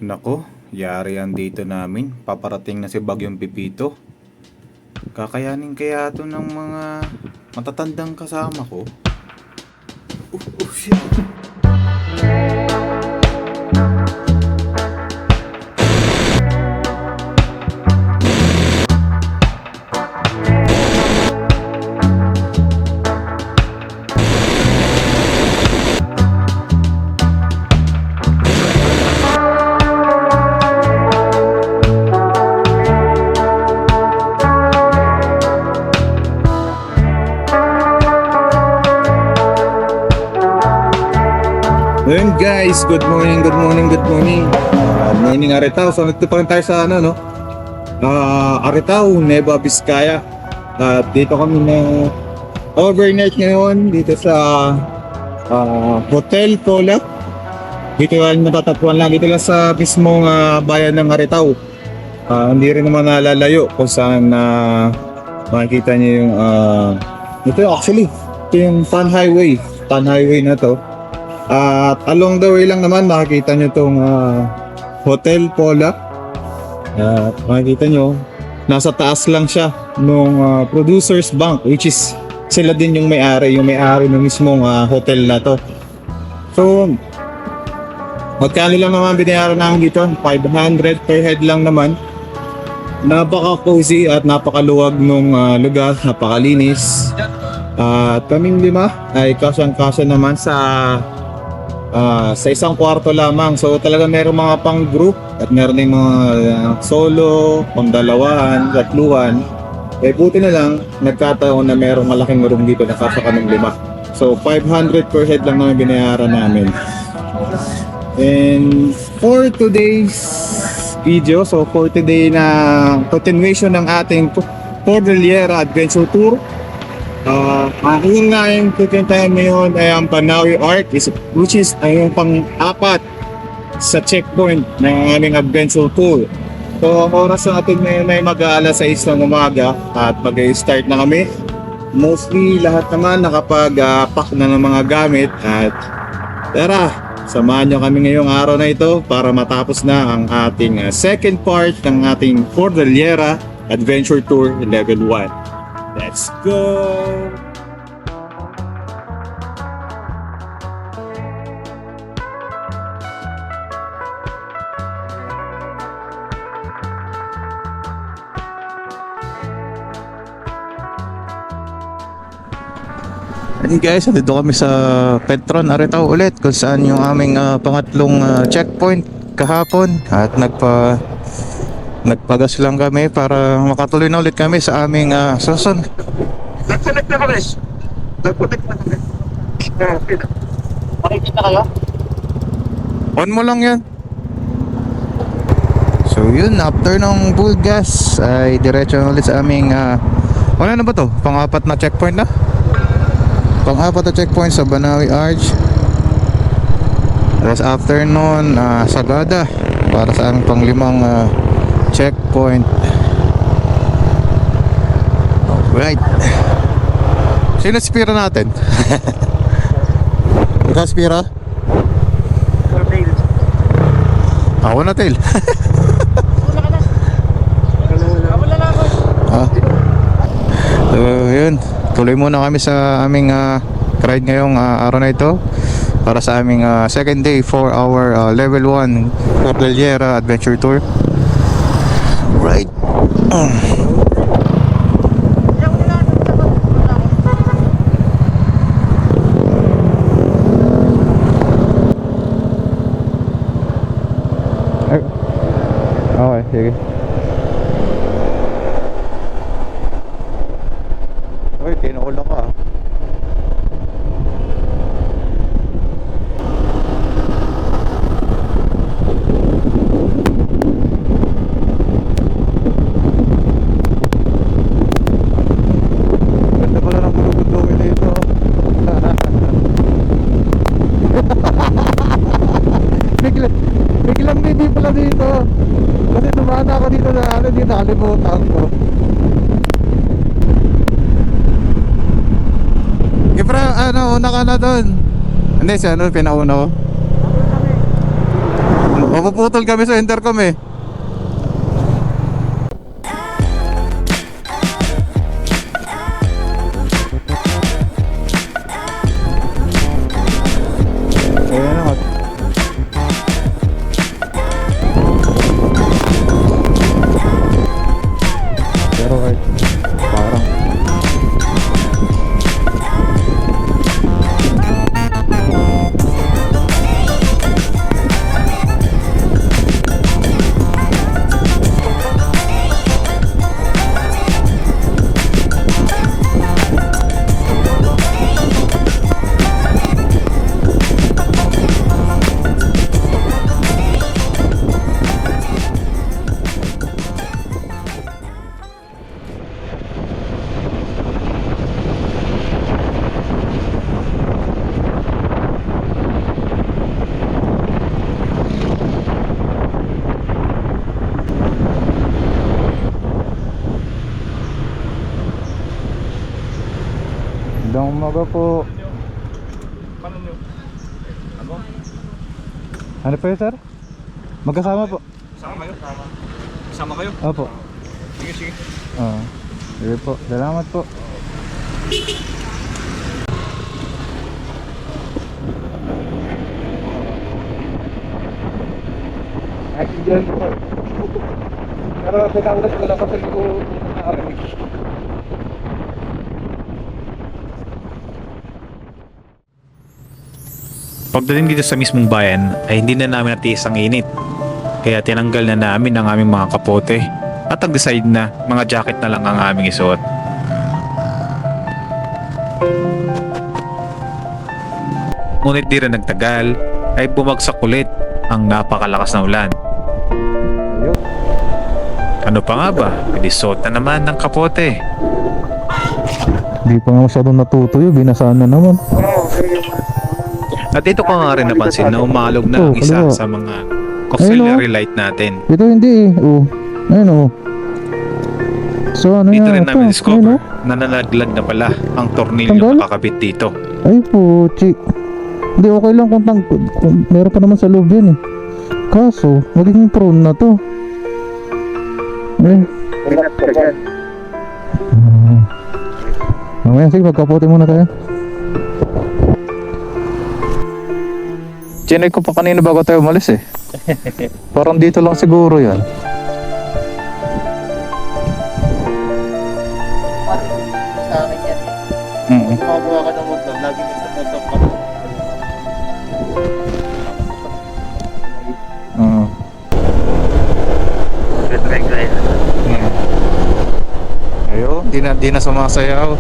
Nako, yari ang dito namin. Paparating na si Bagyong Pipito. Kakayanin kaya to ng mga matatandang kasama ko? Shit. Ayun guys, good morning. Good morning Aretao. So nagto pa rin tayo sa Aretao, Nueva Vizcaya. At dito kami na overnight ngayon dito sa Hotel Pola. Dito lang natatagpuan lang, dito lang sa mismong bayan ng Aretao. Hindi rin naman nalalayo kung saan makikita niyo yung ito actually, ito yung Tan Highway na to. At along the way lang naman makikita nyo itong Hotel Pola. At makikita nyo, nasa taas lang siya nung Producers Bank, which is sila din yung may-ari ng mismong hotel na to. So, magkano lang naman binayaran namin dito? 500 per head lang naman. Napaka-cozy at napakaluwag nung lugar, napakalinis. At kaming 5 ay kasyang-kasya naman sa isang kwarto lamang. So talaga meron mga pang group at meron din mga solo, pang dalawahan, tatluhan. Buti na lang nagkataon na merong malaking room dito na kasya kaming 5. So 500 per head lang naman binayaran namin. And for today's video, so for today na continuation ng ating Cordillera Adventure Tour, yung nga yung pupuntahan ngayon ay ang Banaue Arc, which is ay yung pang-apat sa checkpoint ng aming adventure tour. So ang oras natin ngayon ay mag-aalas 6 ng umaga at mag-start na kami. Mostly lahat naman nakapag-pack na ng mga gamit at tara, samahan nyo kami ngayong araw na ito para matapos na ang ating second part ng ating Cordillera Adventure Tour Level 1. Let's go! Hey guys, dito kami sa Petron Aretao ulit kung saan yung aming pangatlong checkpoint kahapon at nagpagas lang kami para makatuloy na ulit kami sa aming susunod. Nag-connect na kami. Nag-connect na kami. Makikita kayo? On mo lang yan. So yun, after ng full gas ay diretso na ulit sa aming wala na ba to? Pang-apat na checkpoint na? Pang-apat na checkpoint sa Banaue Arch. Tapos after nun, Sagada para sa aming pang-limang checkpoint. Alright. Sino spira natin? Ikaw spira? Ako na tail. So yun, tuloy muna kami sa aming ride ngayong araw na ito para sa aming second day for our level 1 Cordillera Adventure Tour. Right. Okay, sige. Uy, tinuulo ka. Ganda pala ng bulog-bulog dito. Biglang hindi pala dito. Kasi dumaan ako dito na hindi nakalimutan ko. Una ka na doon. Hindi, siya pinauna ko. Mapuputol kami sa intercom eh. Ayan na. Pero kahit parang magandang umaga po. Ano po yun, sir? Magkasama po. Sama kayo? Opo. Sige, sige. Sige po. Salamat po. Accident po. Pero pinaulat ko lang kasi ko nakarinig. Pagdating dito sa mismong bayan ay hindi na namin natiis ang init. Kaya tinanggal na namin ang aming mga kapote at nag-decide na mga jacket na lang ang aming isuot. Ngunit di rin nagtagal ay bumagsak ulit ang napakalakas na ulan. Ano pa nga ba? Pinisuot na naman ng kapote. Hindi pa nga masyadong natutuyo. Binasaan na naman. At ito ko nga rin napansin na umalog na ang isa kaliwa. sa mga auxiliary light natin. Ito hindi eh. Ayun So ano Dito rin yan namin ito? discover na nalaglag na pala ang tornilyo Tanggal? na nakakabit dito. Ay puchi. Hindi okay lang kung meron pa naman sa loob yan eh. Kaso magiging prone na to. Ingat ka dyan. Mamaya sige magkapote muna tayo. Chinek ko pa kanina bago tayo umalis eh. Parang dito lang siguro yan. Sa akin yan. Makakuha ka ng motor, lagi may sa ka. Ayun, di na sumasayaw.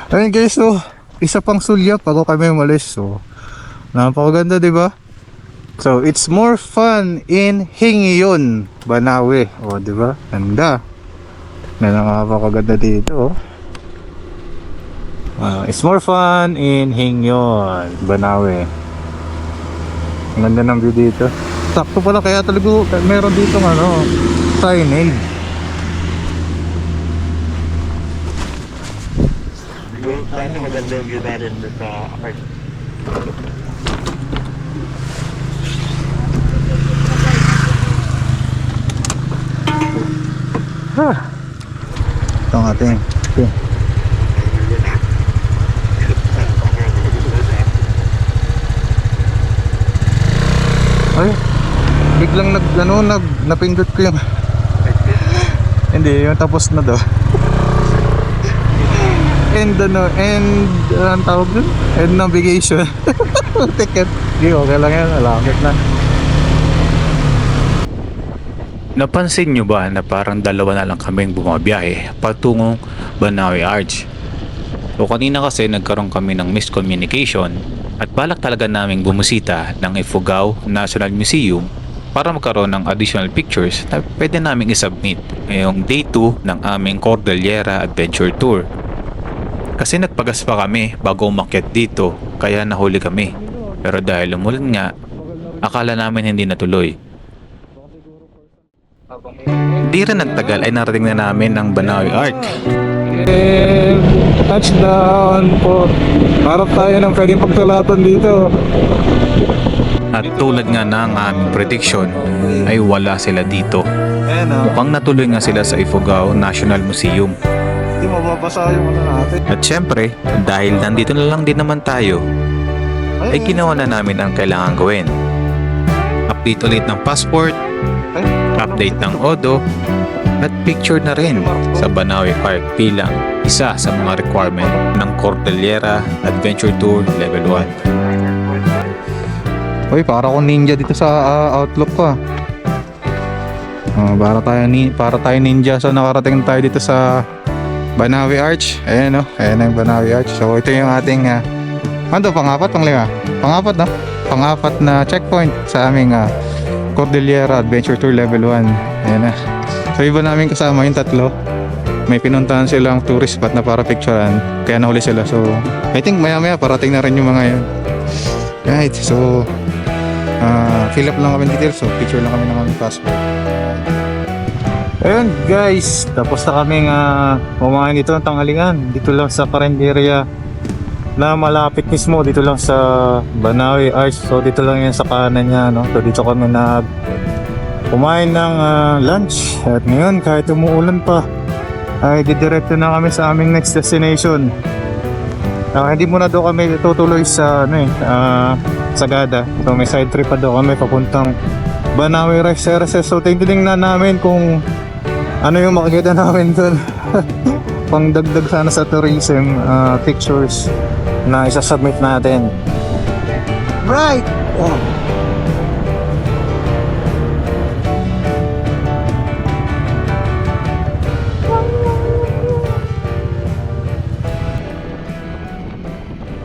Ayun guys, so isa pang sulyap bago kami umalis. So napakaganda, di ba? So it's more fun in Hingiyon, Banawe. O, di ba? Ganda. Napakaganda dito. It's more fun in Hingiyon, Banawe. Ang ganda ng view dito. Sakto pala kaya talaga meron dito signage. Maganda yung view natin sa apart. Ito ang ating ay biglang napindot ko yung hindi yung tapos na daw and ang tawag dun and navigation ticket hindi okay lang yan malapit na. Napansin nyo ba na parang dalawa na lang kaming bumabiyahe patungong Banawe Arch? So kanina kasi nagkaroon kami ng miscommunication at balak talaga naming bumusita ng Ifugao National Museum para magkaroon ng additional pictures na pwede naming isubmit ngayong day 2 ng aming Cordillera Adventure Tour. Kasi nagpagas pa kami bago umakyat dito kaya nahuli kami. Pero dahil umulan nga, akala namin hindi natuloy. Di rin nagtagal ay narating na namin ang Banawe Arc. And touchdown po. Harap tayo ng pwedeng pagsalatan dito. At tulad nga ng aming prediction, ay wala sila dito. Ayan o. Mukhang natuloy nga sila sa Ifugao National Museum. Hindi mababasa yung ano natin. At syempre, dahil nandito na lang din naman tayo, ay ginawa na namin ang kailangan gawin. Update ulit ng passport, update ng Odo, at picture na rin sa Banawe Park bilang isa sa mga requirement ng Cordillera Adventure Tour Level 1. Uy, para akong ninja dito sa outlook ko ah. Para tayo ninja. So nakarating tayo dito sa Banawe Arch. Ayan o, ayan ang Banawe Arch. So ito yung ating pang-apat, pang-lima? Pang-apat no? Pang-apat na checkpoint sa aming Cordillera Adventure Tour Level 1. Ayan na. So iba namin kasama yung tatlo. May pinuntahan silang tourist spot na para picturean. Kaya nahuli sila. So I think maya-maya parating na rin yung mga yun. Right, so fill up lang kami details. So picture lang kami ng aming passport. Ayun guys, tapos na kaming kumain dito ng tanghalian. Dito lang sa Carinderia na malapit mismo. Dito lang sa Banawe Arch. So dito lang yan sa kanan niya, no? So dito kami kumain ng lunch. At ngayon kahit umuulan pa ay didiretso na kami sa aming next destination. Hindi muna daw kami tutuloy sa Sagada. So may side trip pa daw kami papuntang Banawe Rice Terraces. So tingnan namin kung ano yung makikita namin doon. Pangdagdag sana sa tourism pictures na isasubmit natin. Right! Oh.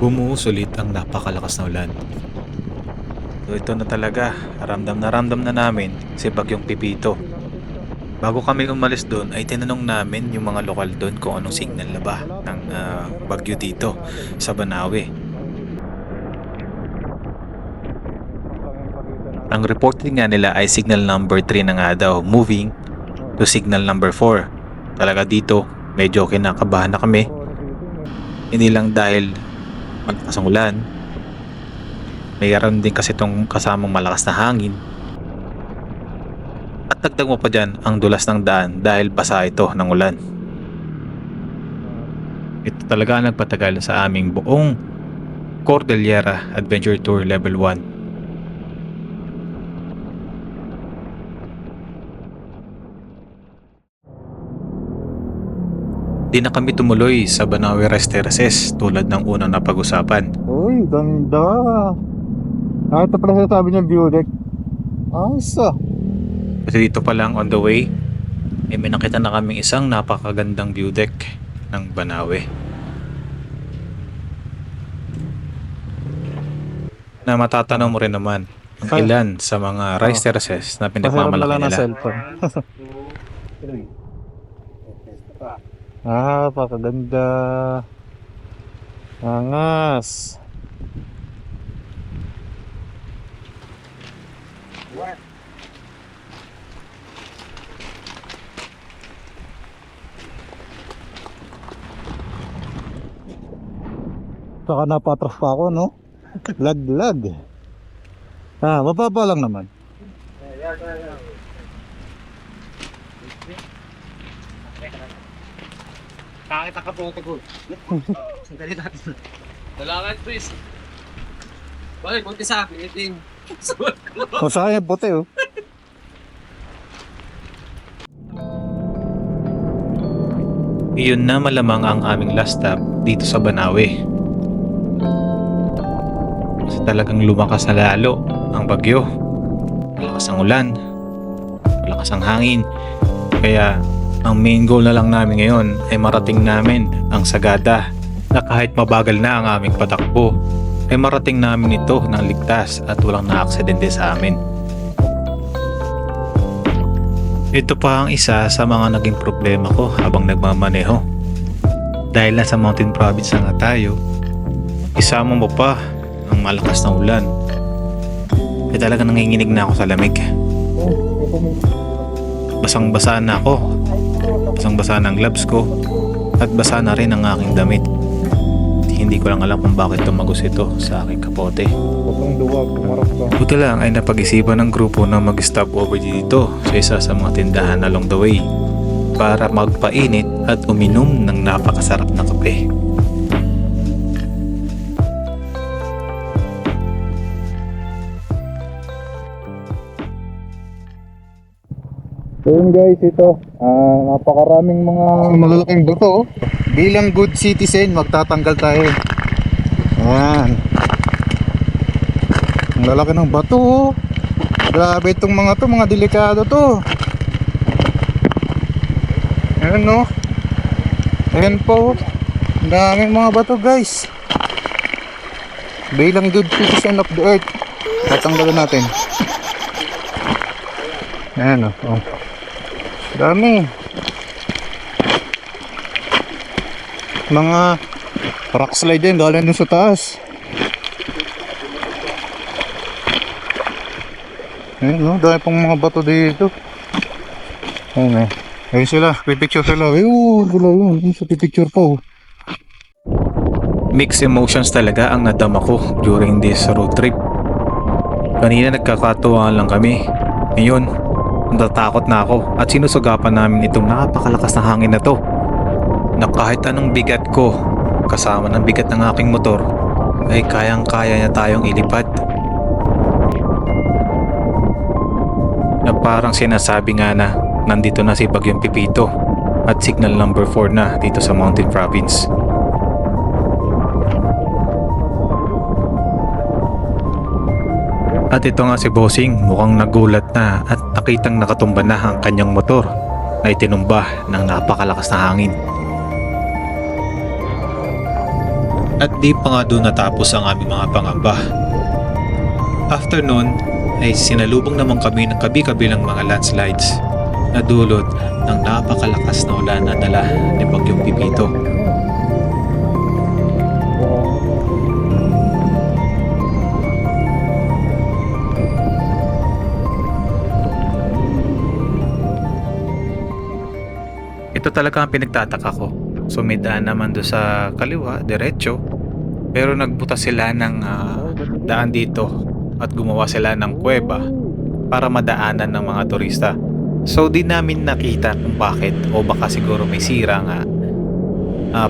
Bumuhos ulit ang napakalakas na ulan. So ito na talaga, ramdam na namin si Bagyong Pipito. Bago kami umalis doon ay tinanong namin yung mga lokal doon kung anong signal na ba ng bagyo dito sa Banawe. Ang reporting nga nila ay signal number 3 na nga daw, moving to signal number 4. Talaga dito, medyo kinakabahan na kami. Hindi lang dahil malakas ang ulan, mayroon din kasi itong kasamang malakas na hangin. At dagdag mo pa dyan ang dulas ng daan dahil basa ito ng ulan. Ito talaga ang nagpatagal sa aming buong Cordillera Adventure Tour Level 1. Di na kami tumuloy sa Banawe Rice Terraces tulad ng unang napag-usapan. Uy, ganda. Ito pala sabi niya view deck. Asa? Kasi dito pa lang on the way, may nakita na kaming isang napakagandang view deck ng Banawe. Na matatanong mo rin naman ang ilan sa mga rice terraces na pinagmamalaki nila. Cellphone. Pakaganda. Angas. Saka napatras pa ako, no? Lag. Mababa lang naman. Kakita ka po ko. Sandali natin. Dalangan please. Bakit bunti sa akin iting. Sayang puti, oh. Iyon na malamang ang aming last stop dito sa Banawe. Kasi talagang lumakas na lalo ang bagyo. Malakas ang ulan, malakas ang hangin. Kaya ang main goal na lang namin ngayon ay marating namin ang Sagada, na kahit mabagal na ang aming patakbo ay marating namin ito ng ligtas at walang naaksidente sa amin. Ito pa ang isa sa mga naging problema ko habang nagmamaneho. Dahil nasa mountain province na nga tayo, isama mo pa ng malakas na ulan. Kaya talaga nanginginig na ako sa lamig. Basang-basa na ako. Basang-basa na ang gloves ko. At basa na rin ang aking damit. Hindi ko lang alam kung bakit tumagos ito sa aking kapote. Patong duwag, kumarap ka. Buti lang ay napag-isipan ng grupo na mag-stop over dito sa isa sa mga tindahan along the way para magpainit at uminom ng napakasarap na kape. So yun guys, ito napakaraming mga malalaking buto. Bilang good citizen, magtatanggal tayo. Ayan. Ang lalaki ng bato. Grabe itong mga to, mga delikado to. Ayan no. Ayan po. Ang daming mga bato guys. Bilang good citizen of the earth, tatanggalin natin. Ayan o. Oh. Dami. Mga rock slide din galing dun sa taas. Ayan no, dahil pong mga bato dito. Ayan eh. Ayun sila, pipicture sila. Ayun, sila yun. Ayun sa pipicture po. Mixed emotions talaga ang nadama ko during this road trip. Kanina nagkakatuwaan lang kami. Ngayon, natatakot na ako at sinusugapan namin itong napakalakas na hangin na to. Na kahit anong bigat ko, kasama ng bigat ng aking motor, ay kayang-kaya niya tayong ilipad. Na parang sinasabi nga na nandito na si Bagyong Pipito at signal number 4 na dito sa Mountain Province. At ito nga si Bossing, mukhang nagulat na at nakitang nakatumba na ang kanyang motor na itinumba ng napakalakas na hangin. At di pa nga doon natapos ang aming mga pangamba. After nun ay sinalubong naman kami ng kabi-kabilang mga landslides na dulot ng napakalakas na ulan na dala ni Bagyong Pipito. Ito talaga ang pinagtataka ko. So may daan naman doon sa kaliwa, diretso. Pero nagbuta sila ng daan dito at gumawa sila ng kuweba para madaanan ng mga turista. So di namin nakita kung bakit o baka siguro may sira nga.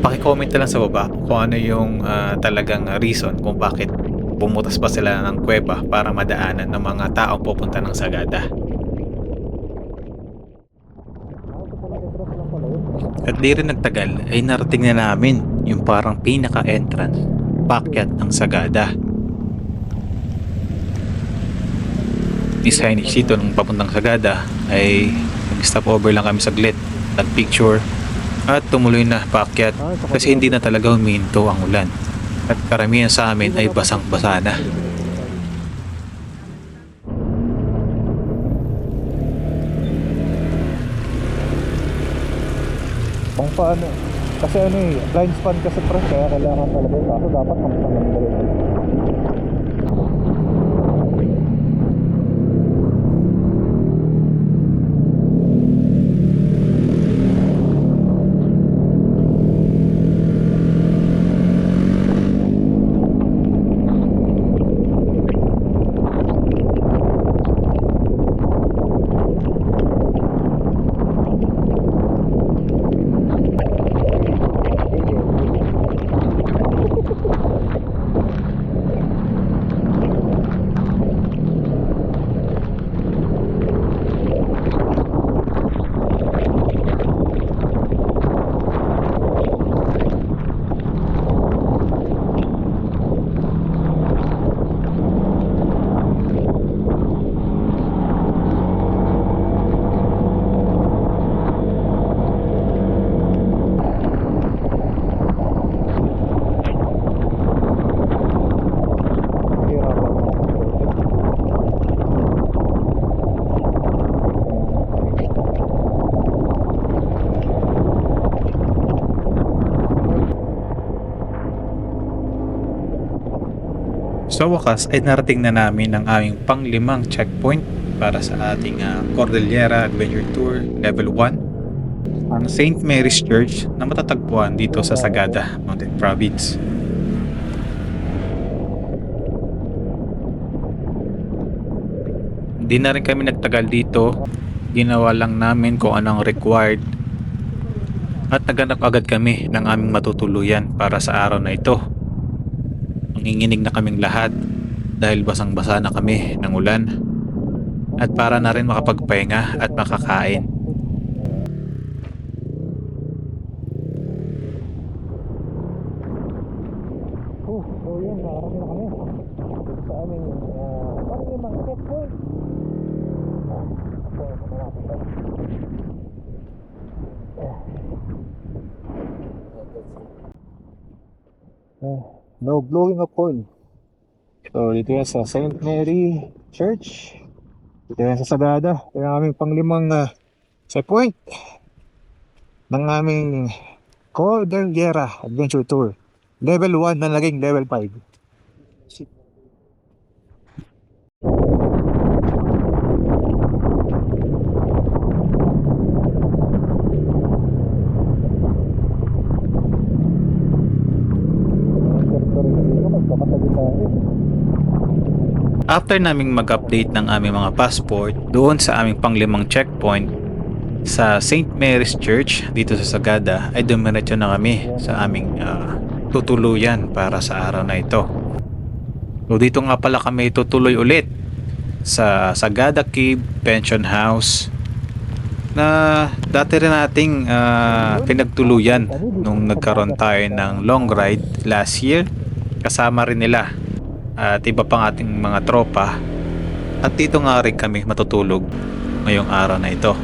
Paki-comment lang sa baba kung ano yung talagang reason kung bakit bumutas pa sila ng kuweba para madaanan ng mga taong pupunta ng Sagada. At di rin nagtagal ay narating na namin yung parang pinaka-entrance paakyat ng Sagada. Miss Heinrich dito nung papuntang Sagada ay nag-stop over lang kami saglit, nag-picture at tumuloy na paakyat kasi hindi na talaga huminto ang ulan at karamihan sa amin ay basang-basa na. Kung paano, kasi ano eh, blind spot kasi pre, kaya kailangan talaga yung kaso dapat kamutan ng dalawa. Sa wakas ay narating na namin ang aming panglimang checkpoint para sa ating Cordillera Adventure Tour Level 1, ang St. Mary's Church na matatagpuan dito sa Sagada Mountain Province. Hindi na rin kami nagtagal dito, ginawa lang namin kung anong required at naghanap agad kami ng aming matutuluyan para sa araw na ito. Nanginginig na kaming lahat dahil basang-basa na kami ng ulan at para na rin makapagpahinga at makakain. No blowing of horn. So dito yan sa St. Mary Church. Dito yan sa Sagada. Ito yung aming panglimang checkpoint ng aming Cordillera Adventure Tour. Level 1 na naging level 5. After naming mag-update ng aming mga passport doon sa aming panglimang checkpoint sa St. Mary's Church dito sa Sagada, ay dumiretso na kami sa aming tutuluyan para sa araw na ito. So dito nga pala kami tutuloy ulit sa Sagada Cave Pension House na dati rin nating pinagtuluyan nung nagkaroon tayo ng long ride last year. Kasama rin nila at iba pang ating mga tropa, at dito nga rin kami matutulog ngayong araw na ito.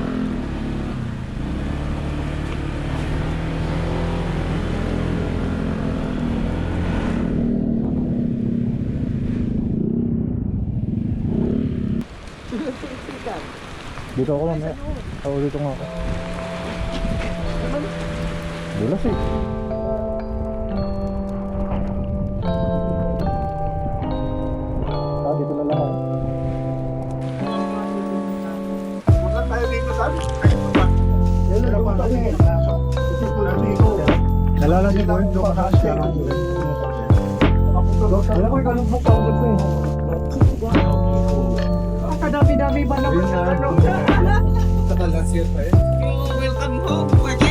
Dito ako mamaya. Oo, dito nga ako. Dulas eh. Dito na lang. Punta tayo dito sa amin. Yan na naman. Nalala niyo po yung dokasya. Wala ko yung kalubok pa ako eh. Kadami-dami ba naman sa ano? Welcome home.